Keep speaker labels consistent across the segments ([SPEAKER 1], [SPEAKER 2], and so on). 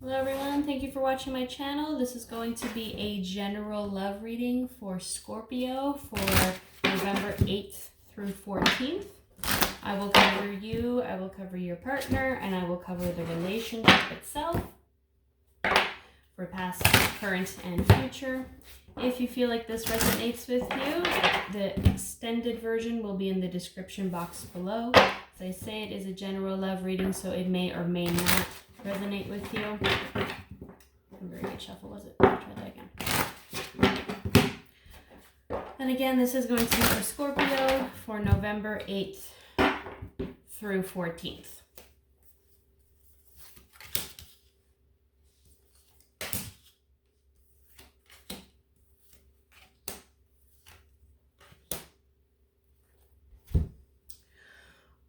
[SPEAKER 1] Hello everyone, thank you for watching my channel. This is going to be a general love reading for Scorpio for November 8th through 14th. I will cover you, I will cover your partner, and I will cover the relationship itself for past, current, and future. If you feel like this resonates with you, the extended version will be in the description box below. As I say, it is a general love reading, so it may or may not resonate with you. A very good shuffle, was it? I'll try that again. And again, this is going to be for Scorpio for November 8th through 14th.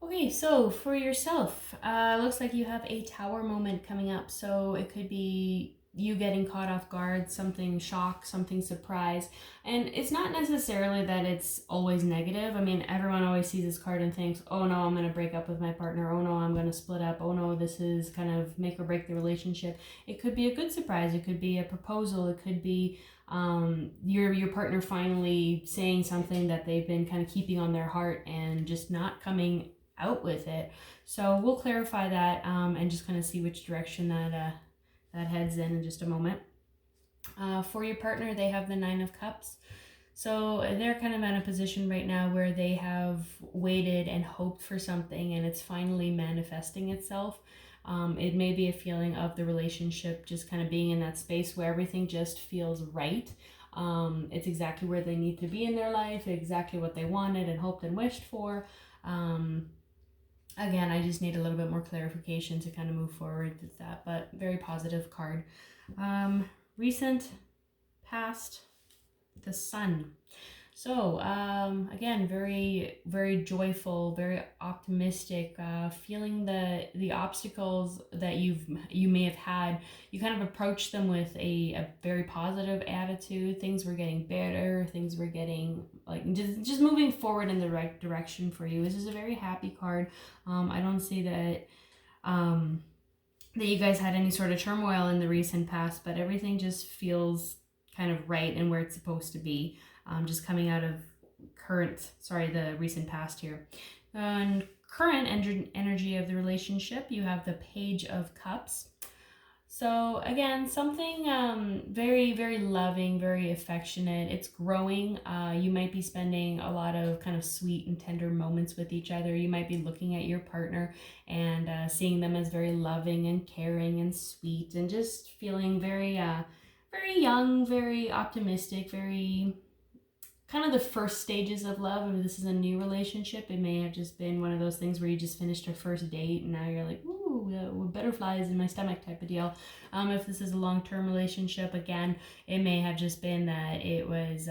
[SPEAKER 1] Okay, so for yourself, looks like you have a tower moment coming up. So it could be you getting caught off guard, something shock, something surprise. And it's not necessarily that it's always negative. I mean, everyone always sees this card and thinks, oh no, I'm going to break up with my partner. Oh no, I'm going to split up. Oh no, this is kind of make or break the relationship. It could be a good surprise. It could be a proposal. It could be your partner finally saying something that they've been kind of keeping on their heart and just not coming out with it. So we'll clarify that and just kind of see which direction that heads in just a moment. For your partner, they have the 9 of Cups. So they're kind of in a position right now where they have waited and hoped for something and it's finally manifesting itself. It may be a feeling of the relationship just kind of being in that space where everything just feels right. It's exactly where they need to be in their life, exactly what they wanted and hoped and wished for. Again, I just need a little bit more clarification to kind of move forward with that, but very positive card. Recent, past, the Sun. So again, very, very joyful, very optimistic, feeling the obstacles that you may have had. You kind of approach them with a very positive attitude. Things were getting better. Things were getting like just moving forward in the right direction for you. This is a very happy card. I don't see that that you guys had any sort of turmoil in the recent past, but everything just feels kind of right and where it's supposed to be. Just coming out of the recent past here. And current energy of the relationship, you have the Page of Cups. So again, something very, very loving, very affectionate. It's growing. You might be spending a lot of kind of sweet and tender moments with each other. You might be looking at your partner and seeing them as very loving and caring and sweet and just feeling very, very young, very optimistic, very kind of the first stages of love. If this is a new relationship, it may have just been one of those things where you just finished a first date and now you're like, ooh, butterflies in my stomach type of deal. If this is a long-term relationship, again, it may have just been that it was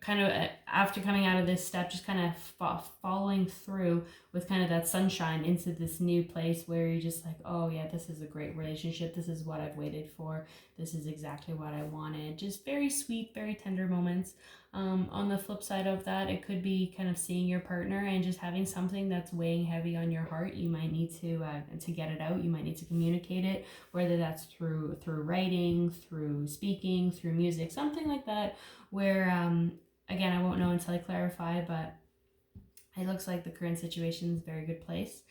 [SPEAKER 1] kind of after coming out of this step, just kind of following through with kind of that sunshine into this new place where you're just like, oh yeah, this is a great relationship. This is what I've waited for. This is exactly what I wanted. Just very sweet, very tender moments. On the flip side of that, it could be kind of seeing your partner and just having something that's weighing heavy on your heart. You might need to get it out. You might need to communicate it, whether that's through writing, through speaking, through music, something like that, where again, I won't know until I clarify, but it looks like the current situation is a very good place.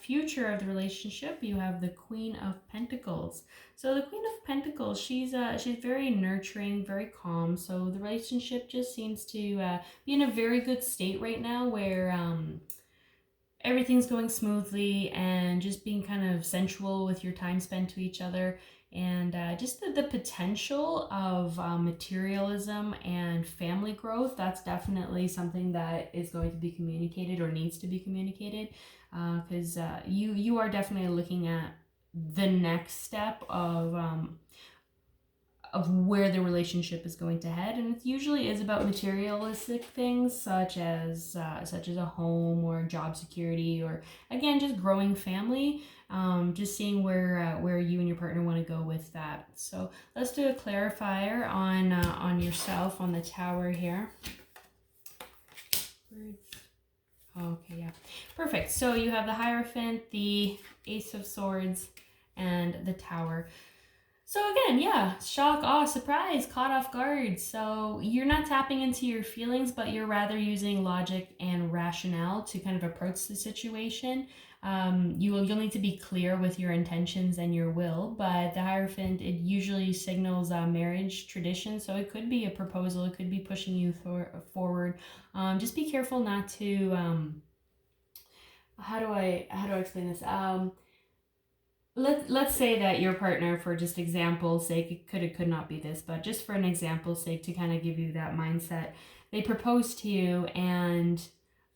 [SPEAKER 1] Future of the relationship, you have the Queen of Pentacles. So the Queen of Pentacles, she's very nurturing, very calm. So the relationship just seems to be in a very good state right now where everything's going smoothly and just being kind of sensual with your time spent to each other. And just the potential of materialism and family growth, that's definitely something that is going to be communicated or needs to be communicated, because you are definitely looking at the next step of where the relationship is going to head, and it usually is about materialistic things such as a home or job security, or again just growing family. Just seeing where you and your partner want to go with that. So let's do a clarifier on yourself on the Tower here. Okay, yeah, perfect. So you have the Hierophant, the Ace of Swords, and the Tower. So again, yeah, shock, awe, surprise, caught off guard. So you're not tapping into your feelings, but you're rather using logic and rationale to kind of approach the situation. You'll need to be clear with your intentions and your will, but the Hierophant, it usually signals marriage tradition. So it could be a proposal, it could be pushing you forward. Just be careful not to, how do I explain this? Let's say that your partner, for just example's sake, it could not be this, but just for an example's sake, to kind of give you that mindset, they propose to you, and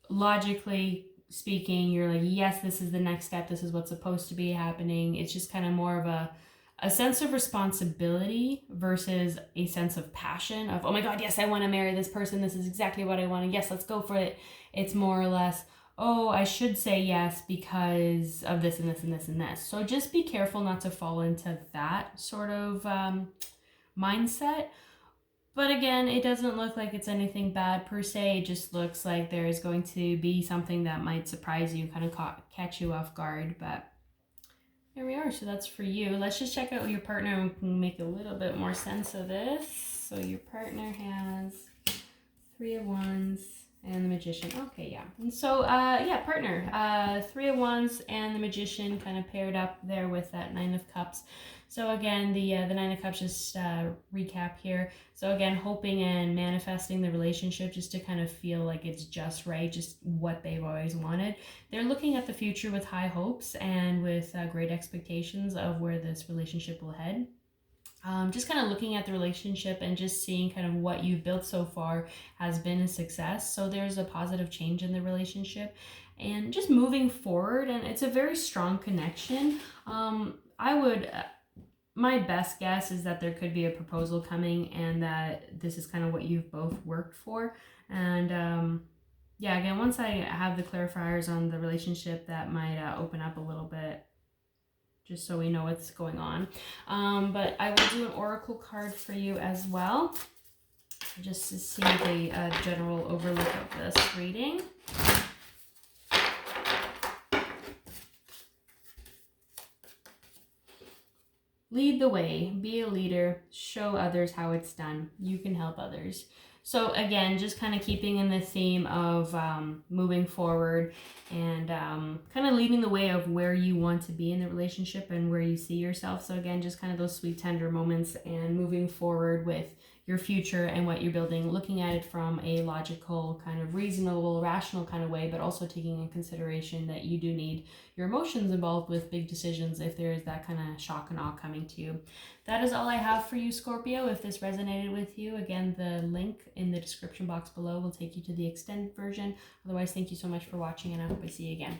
[SPEAKER 1] logically speaking, you're like, yes, this is the next step, this is what's supposed to be happening. It's just kind of more of a sense of responsibility versus a sense of passion of, oh my God, yes, I want to marry this person, this is exactly what I want, and yes, let's go for it. It's more or less, oh, I should say yes because of this and this and this and this. So just be careful not to fall into that sort of mindset. But again, it doesn't look like it's anything bad per se. It just looks like there is going to be something that might surprise you, kind of catch you off guard. But here we are. So that's for you. Let's just check out your partner and we can make a little bit more sense of this. So your partner has 3 of Wands and the Magician. Okay, yeah. And so, partner. 3 of Wands and the Magician kind of paired up there with that 9 of Cups. So again, the 9 of Cups, just recap here. So again, hoping and manifesting the relationship just to kind of feel like it's just right, just what they've always wanted. They're looking at the future with high hopes and with great expectations of where this relationship will head. Just kind of looking at the relationship and just seeing kind of what you've built so far has been a success. So there's a positive change in the relationship and just moving forward. And it's a very strong connection. My best guess is that there could be a proposal coming and that this is kind of what you've both worked for. And again, once I have the clarifiers on the relationship, that might open up a little bit, just so we know what's going on. But I will do an oracle card for you as well, just to see the general overlook of this reading. Lead the way, be a leader, show others how it's done. You can help others. So again, just kind of keeping in the theme of moving forward and kind of leading the way of where you want to be in the relationship and where you see yourself. So again, just kind of those sweet, tender moments and moving forward with your future and what you're building, looking at it from a logical, kind of reasonable, rational kind of way, but also taking in consideration that you do need your emotions involved with big decisions if there is that kind of shock and awe coming to you. That is all I have for you, Scorpio. If this resonated with you, again, the link in the description box below will take you to the extended version. Otherwise, thank you so much for watching, and I hope I see you again.